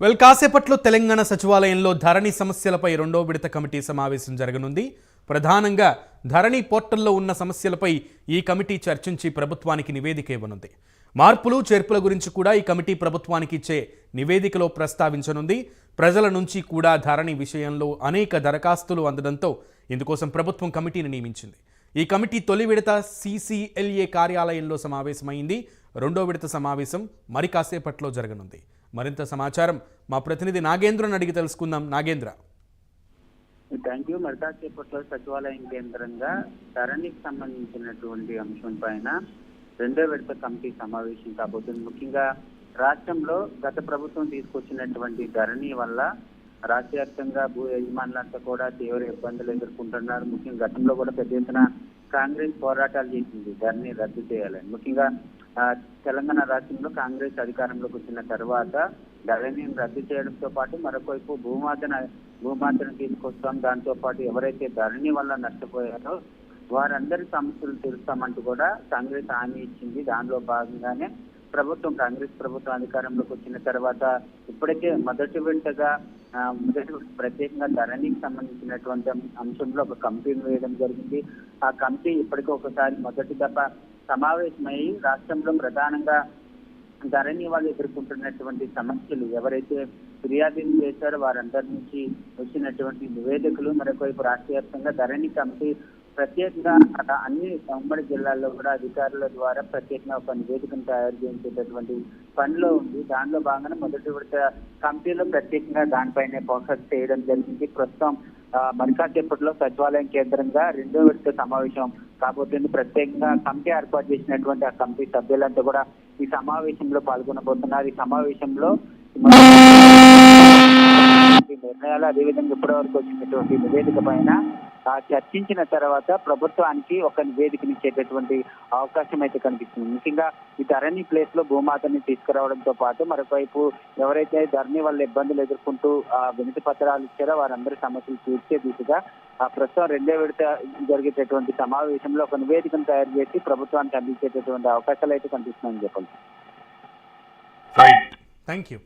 కాసేపట్లో తెలంగాణ సచివాలయంలో ధరణి సమస్యలపై రెండో విడత కమిటీ సమావేశం జరగనుంది. ప్రధానంగా ధరణి పోర్టల్లో ఉన్న సమస్యలపై ఈ కమిటీ చర్చించి ప్రభుత్వానికి నివేదిక ఇవ్వనుంది. మార్పులు చేర్పుల గురించి కూడా ఈ కమిటీ ప్రభుత్వానికి ఇచ్చే నివేదికలో ప్రస్తావించనుంది. ప్రజల నుంచి కూడా ధరణి విషయంలో అనేక దరఖాస్తులు అందడంతో ఇందుకోసం ప్రభుత్వం కమిటీని నియమించింది. ఈ కమిటీ తొలి విడత CCLA కార్యాలయంలో సమావేశమైంది. రెండో విడత సమావేశం మరి కాసేపట్లో జరగనుంది. మరింత సమాచారం మా ప్రతినిధి నాగేంద్రను అడిగి తెలుసుకుందాం. Nagendra, thank you. మరి కాసేపట్లో సచివాలయం కేంద్రంగా ధరణికి సంబంధించినటువంటి అంశం పైన రెండో విడత కమిటీ సమావేశం కాబోతుంది. ముఖ్యంగా రాష్ట్రంలో గత ప్రభుత్వం తీసుకొచ్చినటువంటి ధరణి వల్ల రాష్ట్ర వ్యాప్తంగా భూ యజమానులంతా కూడా తీవ్ర ఇబ్బందులు ఎదుర్కొంటున్నారు. ముఖ్యంగా గతంలో కూడా పెద్ద ఎత్తున కాంగ్రెస్ పోరాటాలు చేసింది ధరణి రద్దు చేయాలని. ముఖ్యంగా తెలంగాణ రాష్ట్రంలో కాంగ్రెస్ అధికారంలోకి వచ్చిన తర్వాత ధరణిని రద్దు చేయడంతో పాటు మరొకవైపు భూమాతను తీసుకొస్తాం, దాంతో పాటు ఎవరైతే ధరణి వల్ల నష్టపోయారో వారందరి సమస్యలు తీరుస్తామంటూ కూడా కాంగ్రెస్ హామీ ఇచ్చింది. దానిలో భాగంగానే కాంగ్రెస్ ప్రభుత్వం అధికారంలోకి వచ్చిన తర్వాత ఇప్పటికే మొదటి విడతగా ప్రత్యేకంగా ధరణికి సంబంధించినటువంటి అంశంలో ఒక కమిటీని వేయడం జరిగింది. ఆ కమిటీ ఇప్పటికే ఒకసారి మొదటి దఫ సమావేశమై రాష్ట్రంలో ప్రధానంగా ధరణి వాళ్ళు ఎదుర్కొంటున్నటువంటి సమస్యలు, ఎవరైతే ఫిర్యాదులు చేశారో వారందరి నుంచి వచ్చినటువంటి నివేదికలు, మరొకవైపు రాష్ట్ర వ్యాప్తంగా ధరణి కమిటీ ప్రత్యేకంగా అన్ని ఉమ్మడి జిల్లాల్లో కూడా అధికారుల ద్వారా ప్రత్యేకంగా ఒక నివేదికను తయారు చేసేటటువంటి పనిలో ఉంది. దానిలో భాగంగా మొదటి విడత కమిటీలో ప్రత్యేకంగా దానిపైనే ఫోకస్ చేయడం జరిగింది. ప్రస్తుతం మరి కాసేపట్లో సచివాలయం కేంద్రంగా రెండో విడత సమావేశం కాబోతుంది. ప్రత్యేకంగా కమిటీ ఏర్పాటు చేసినటువంటి ఆ కమిటీ సభ్యులంతా కూడా ఈ సమావేశంలో పాల్గొనబోతున్నారు. ఈ సమావేశంలో నిర్ణయాలు, అదేవిధంగా ఇప్పటివరకు వచ్చినటువంటి నివేదిక పైన చర్చించిన తర్వాత ప్రభుత్వానికి ఒక నివేదికనిచ్చేటటువంటి అవకాశం అయితే కనిపిస్తుంది. ముఖ్యంగా ఈ ధరణి ప్లేస్ లో భూమాతని తీసుకురావడంతో పాటు మరొకవైపు ఎవరైతే ధరణి వల్ల ఇబ్బందులు ఎదుర్కొంటూ వినతి పత్రాలు ఇచ్చారో వారందరి సమస్యలు తీర్చే దిశగా ప్రస్తుతం రెండో విడత జరిగేటటువంటి సమావేశంలో ఒక నివేదికను తయారు చేసి ప్రభుత్వానికి అందించేటటువంటి అవకాశాలు అయితే కనిపిస్తున్నాయని చెప్పాలి. Thank you.